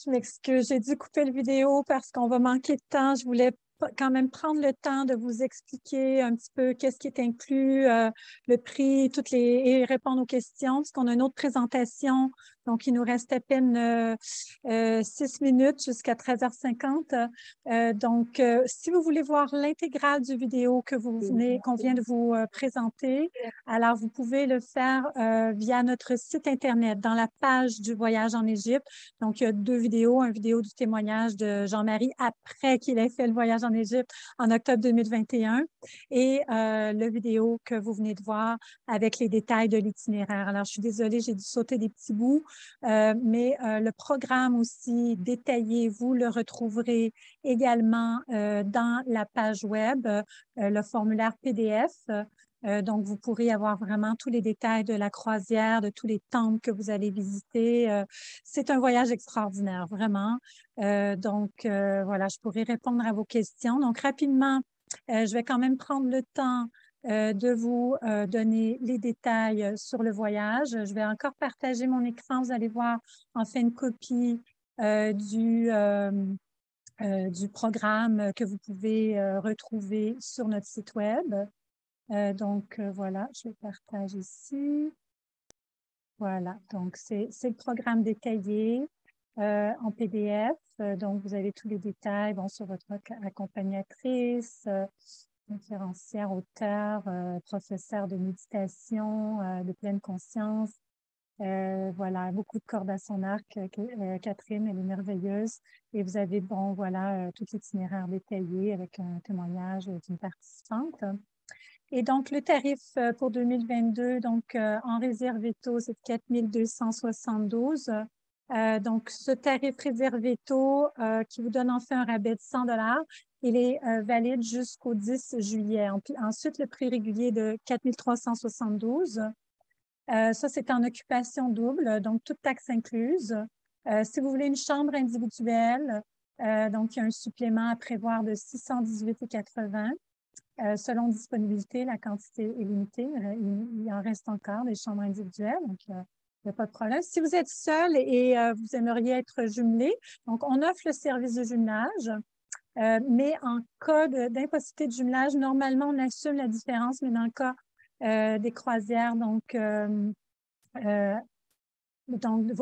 Je m'excuse, j'ai dû couper le vidéo parce qu'on va manquer de temps. Je voulais quand même prendre le temps de vous expliquer un petit peu qu'est-ce qui est inclus, le prix, et répondre aux questions, parce qu'on a une autre présentation. Donc, il nous reste à peine 6 minutes jusqu'à 13h50. Donc, si vous voulez voir l'intégrale du vidéo qu'on vient de vous présenter, alors vous pouvez le faire via notre site Internet, dans la page du voyage en Égypte. Donc, il y a 2 vidéos, une vidéo du témoignage de Jean-Marie après qu'il ait fait le voyage en Égypte en octobre 2021 et la vidéo que vous venez de voir avec les détails de l'itinéraire. Alors, je suis désolée, j'ai dû sauter des petits bouts, mais le programme aussi détaillé, vous le retrouverez également dans la page web, le formulaire PDF. Donc, vous pourrez avoir vraiment tous les détails de la croisière, de tous les temples que vous allez visiter. C'est un voyage extraordinaire, vraiment. Donc, voilà, je pourrais répondre à vos questions. Donc, rapidement, je vais quand même prendre le temps de vous donner les détails sur le voyage. Je vais encore partager mon écran. Vous allez voir enfin une copie du programme que vous pouvez retrouver sur notre site web. Donc, voilà, je partage ici. Voilà, donc c'est le programme détaillé en PDF. Donc, vous avez tous les détails sur votre accompagnatrice, conférencière, auteur, professeur de méditation, de pleine conscience. Voilà, beaucoup de cordes à son arc. Catherine, elle est merveilleuse. Et vous avez, voilà, tout l'itinéraire détaillé avec un témoignage d'une participante. Et donc, le tarif pour 2022, donc en réserve taux, c'est 4 272. Donc, ce tarif réservé taux qui vous donne enfin un rabais de 100 $, il est valide jusqu'au 10 juillet. Ensuite, le prix régulier de 4 372. Ça, c'est en occupation double, donc toute taxe incluse. Si vous voulez une chambre individuelle, donc il y a un supplément à prévoir de 618,80 $. Selon disponibilité, la quantité est limitée. Il en reste encore des chambres individuelles, donc il n'y a pas de problème. Si vous êtes seul et vous aimeriez être jumelé, donc on offre le service de jumelage, mais en cas d'impossibilité de jumelage, normalement, on assume la différence, mais dans le cas des croisières, donc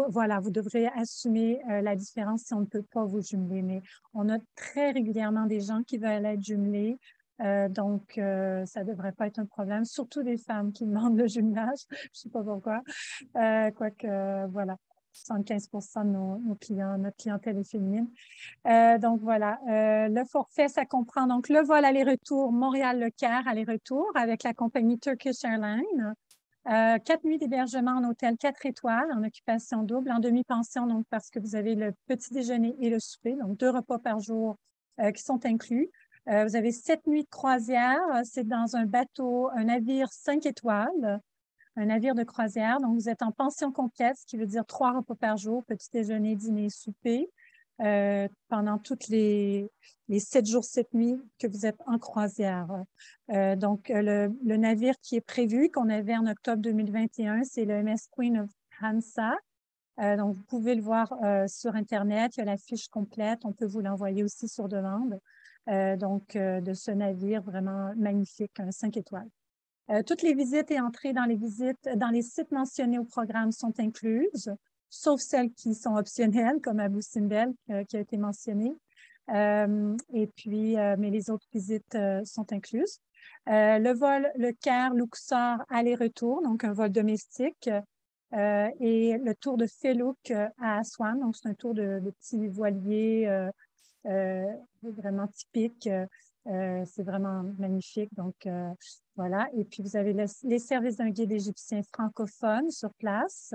voilà, vous devrez assumer la différence si on ne peut pas vous jumeler, mais on a très régulièrement des gens qui veulent être jumelés. Donc, ça ne devrait pas être un problème, surtout des femmes qui demandent le jumelage. Je ne sais pas pourquoi. Quoique, voilà, 75% de nos clients, notre clientèle est féminine. Donc, voilà. Le forfait, ça comprend donc le vol aller-retour Montréal-Le Caire, aller-retour avec la compagnie Turkish Airlines. 4 nuits d'hébergement en hôtel 4 étoiles, en occupation double, en demi-pension, donc parce que vous avez le petit déjeuner et le souper, donc 2 repas par jour qui sont inclus. Vous avez 7 nuits de croisière, c'est dans un bateau, un navire 5 étoiles, un navire de croisière. Donc, vous êtes en pension complète, ce qui veut dire 3 repas par jour, petit déjeuner, dîner, souper, pendant toutes les 7 jours, 7 nuits que vous êtes en croisière. Donc, le navire qui est prévu, qu'on avait en octobre 2021, c'est le MS Queen of Hansa. Donc, vous pouvez le voir sur Internet. Il y a la fiche complète. On peut vous l'envoyer aussi sur demande. De ce navire vraiment magnifique, un 5 étoiles. Toutes les visites et entrées dans les sites mentionnés au programme sont incluses, sauf celles qui sont optionnelles, comme Abu Simbel, qui a été mentionné. Mais les autres visites sont incluses. Le vol Le Caire-Luxor aller-retour, donc un vol domestique, et le tour de Felouk à Aswan, donc c'est un tour de petits voiliers vraiment typique. C'est vraiment magnifique. Donc, voilà. Et puis, vous avez les services d'un guide égyptien francophone sur place.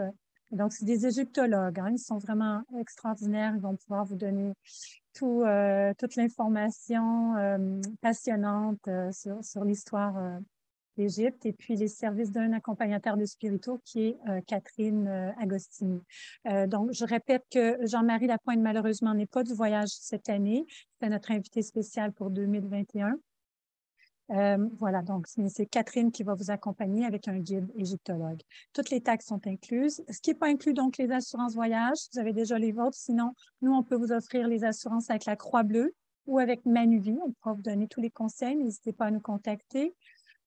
Donc, c'est des égyptologues. Hein. Ils sont vraiment extraordinaires. Ils vont pouvoir vous donner toute l'information passionnante sur l'histoire d'Égypte. Et puis, les services d'un accompagnateur de spirituaux qui est Catherine Agostini. Donc, je répète que Jean-Marie Lapointe, malheureusement, n'est pas du voyage cette année. C'est notre invité spécial pour 2021. Voilà, donc c'est Catherine qui va vous accompagner avec un guide égyptologue. Toutes les taxes sont incluses. Ce qui n'est pas inclus, donc, les assurances voyage. Vous avez déjà les vôtres. Sinon, nous, on peut vous offrir les assurances avec la Croix-Bleue ou avec Manuvie. On pourra vous donner tous les conseils. N'hésitez pas à nous contacter.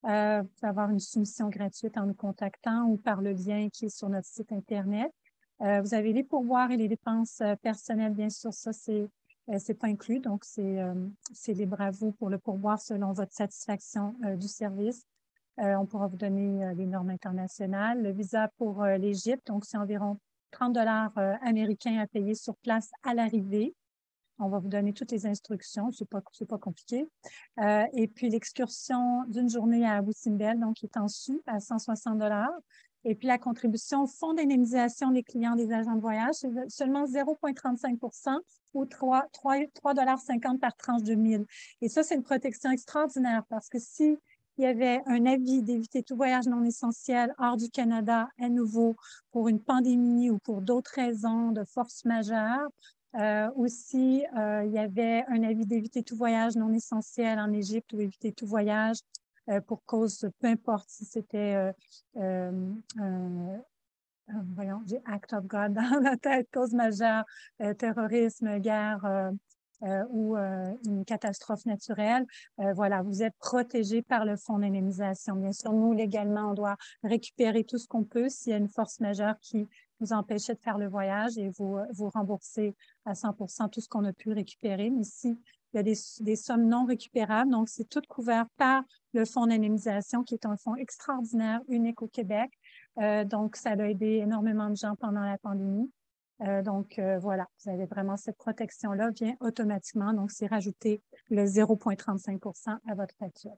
Vous pouvez avoir une soumission gratuite en nous contactant ou par le lien qui est sur notre site Internet. Vous avez les pourboires et les dépenses personnelles, bien sûr, ça, c'est pas inclus, donc c'est libre à vous pour le pourboire selon votre satisfaction du service. On pourra vous donner les normes internationales. Le visa pour l'Égypte, donc c'est environ 30 $ américains à payer sur place à l'arrivée. On va vous donner toutes les instructions, c'est pas compliqué. Et puis l'excursion d'une journée à Abu Simbel, donc qui est en su à 160 $. Et puis la contribution au fonds d'indemnisation des clients des agents de voyage, c'est seulement 0,35 % ou 3,50 $ par tranche de 1000. Et ça, c'est une protection extraordinaire parce que si il y avait un avis d'éviter tout voyage non essentiel hors du Canada à nouveau pour une pandémie ou pour d'autres raisons de force majeure, aussi, il y avait un avis d'éviter tout voyage non essentiel en Égypte ou éviter tout voyage pour cause, peu importe si c'était, voyons, j'ai Act of God dans la tête, cause majeure, terrorisme, guerre ou une catastrophe naturelle. Voilà, vous êtes protégé par le fonds d'indemnisation. Bien sûr, nous, légalement, on doit récupérer tout ce qu'on peut s'il y a une force majeure qui vous empêchait de faire le voyage et vous rembourser à 100 % tout ce qu'on a pu récupérer. Mais si il y a des sommes non récupérables, donc c'est tout couvert par le fonds d'indemnisation, qui est un fonds extraordinaire, unique au Québec. Donc, ça a aidé énormément de gens pendant la pandémie. Voilà, vous avez vraiment cette protection-là, vient automatiquement. Donc, c'est rajouter le 0,35 % à votre facture.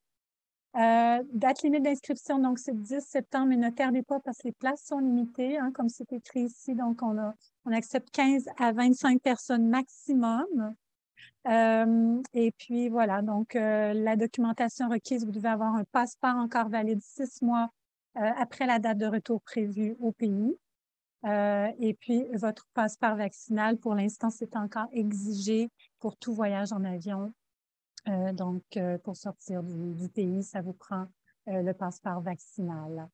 Date limite d'inscription, donc c'est le 10 septembre, mais ne tardez pas parce que les places sont limitées, hein, comme c'est écrit ici. Donc, on accepte 15 à 25 personnes maximum. Et puis, voilà, donc la documentation requise, vous devez avoir un passeport encore valide 6 mois après la date de retour prévue au pays. Et puis, votre passeport vaccinal, pour l'instant, c'est encore exigé pour tout voyage en avion. Pour sortir du pays, ça vous prend le passeport vaccinal.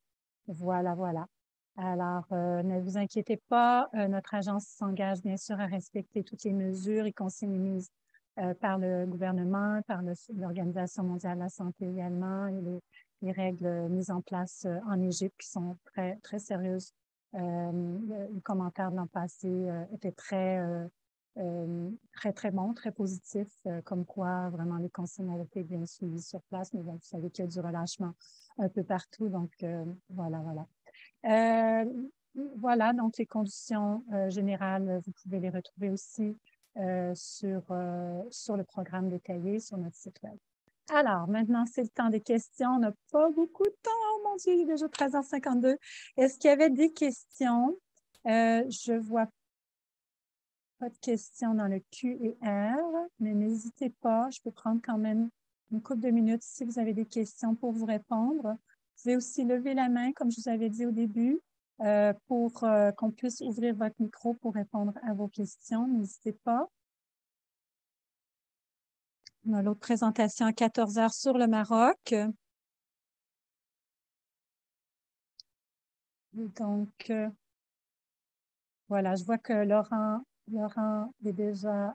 Voilà, voilà. Alors, ne vous inquiétez pas, notre agence s'engage bien sûr à respecter toutes les mesures et consignes mises par le gouvernement, par l'Organisation mondiale de la santé également, et les règles mises en place en Égypte qui sont très, très sérieuses. Le commentaire de l'an passé était très, très bon, très positif, comme quoi vraiment les consignes avaient été bien suivies sur place. Mais bon, vous savez qu'il y a du relâchement un peu partout, donc voilà, voilà. Voilà, donc les conditions générales, vous pouvez les retrouver aussi sur le programme détaillé sur notre site web. Alors, maintenant, c'est le temps des questions. On n'a pas beaucoup de temps. Oh mon Dieu, il est déjà 13h52. Est-ce qu'il y avait des questions? Je vois pas de questions dans le Q&R, mais n'hésitez pas. Je peux prendre quand même une couple de minutes si vous avez des questions pour vous répondre. Vous pouvez aussi lever la main, comme je vous avais dit au début, pour qu'on puisse ouvrir votre micro pour répondre à vos questions. N'hésitez pas. On a l'autre présentation à 14h sur le Maroc. Donc, voilà, je vois que Laurent est déjà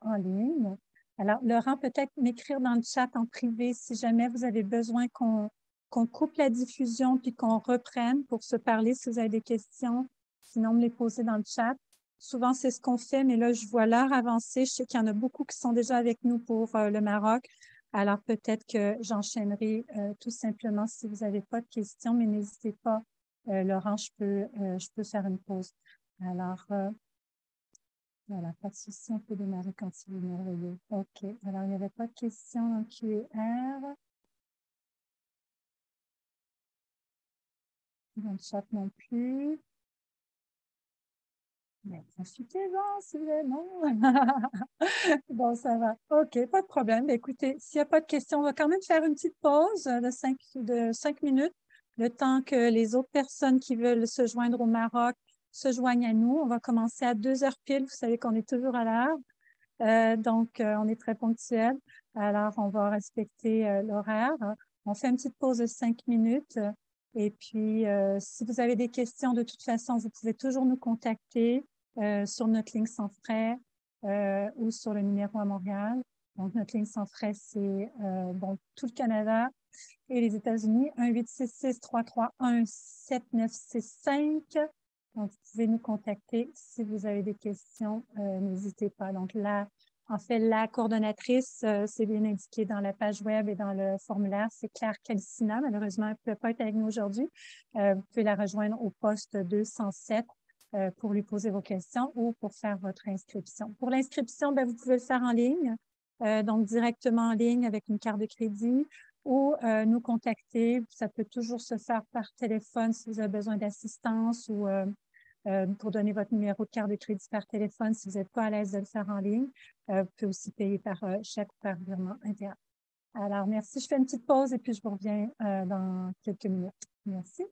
en ligne. Alors, Laurent, peut-être m'écrire dans le chat en privé si jamais vous avez besoin qu'on coupe la diffusion puis qu'on reprenne pour se parler si vous avez des questions. Sinon, me les poser dans le chat. Souvent, c'est ce qu'on fait, mais là, je vois l'heure avancer. Je sais qu'il y en a beaucoup qui sont déjà avec nous pour le Maroc. Alors, peut-être que j'enchaînerai tout simplement si vous n'avez pas de questions, mais n'hésitez pas. Laurent, je peux faire une pause. Alors, voilà, pas de souci, on peut démarrer quand il est merveilleux. OK. Alors, il n'y avait pas de questions dans le Q&R. Dans le chat non plus. Mais consultez-en, si vous avez non. Bon, ça va. OK, pas de problème. Écoutez, s'il n'y a pas de questions, on va quand même faire une petite pause de 5 minutes, le temps que les autres personnes qui veulent se joindre au Maroc se joignent à nous. On va commencer à 2h pile. Vous savez qu'on est toujours à l'heure. On est très ponctuel. Alors, on va respecter l'horaire. On fait une petite pause de 5 minutes. Et puis, si vous avez des questions, de toute façon, vous pouvez toujours nous contacter sur notre ligne sans frais ou sur le numéro à Montréal. Donc, notre ligne sans frais, c'est tout le Canada et les États-Unis, 1-866-331-7965. Donc, vous pouvez nous contacter si vous avez des questions, n'hésitez pas. Donc là, en fait, la coordonnatrice, c'est bien indiqué dans la page web et dans le formulaire, c'est Claire Calcina. Malheureusement, elle ne peut pas être avec nous aujourd'hui. Vous pouvez la rejoindre au poste 207 pour lui poser vos questions ou pour faire votre inscription. Pour l'inscription, vous pouvez le faire en ligne, donc directement en ligne avec une carte de crédit ou nous contacter. Ça peut toujours se faire par téléphone si vous avez besoin d'assistance ou pour donner votre numéro de carte de crédit par téléphone si vous n'êtes pas à l'aise de le faire en ligne. Vous pouvez aussi payer par chèque ou par virement interne. Alors, merci. Je fais une petite pause et puis je vous reviens dans quelques minutes. Merci.